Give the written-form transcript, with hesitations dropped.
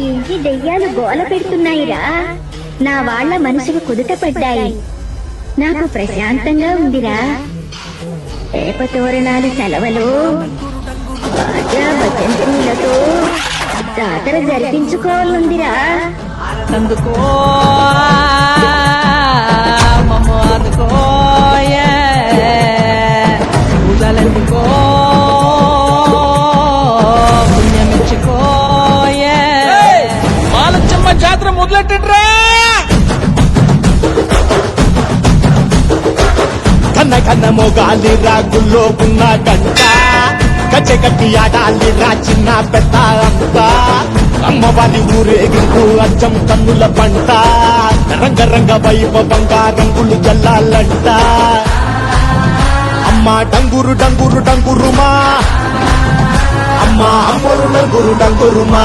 ఇంటి దెయ్యాలు గోల పెడుతున్నాయిరా. నా వాళ్ళ మనసుకు కుదుట పడ్డాయి. నాకు ప్రశాంతంగా ఉందిరా. వేప తోరణాలు సెలవులు బాజా భజంత్రీలతో జాతర జరిపించుకోవాలందిరా. అందుకో మమ్మ అందుకో పూజలందుకో పుణ్యమిచ్చుకో మాలచ్చమ్మ జాతర మొదలెట్టండ్రా. కన్న కన్న మోగాలి రాగుల్లో ఉన్న గంట గచ్చ కట్టి ఆడాలి రా చిన్న పెద్ద అంతా. అమ్మవారి ఊరేగింపు అచ్చం కన్నుల పంట. రంగరంగ వైభవంగా రంగులు జల్లాలంట. అమ్మ డంగురు డంగురు డంగురుమా, అమ్మ అమ్మరు డంగురు డంగురుమా.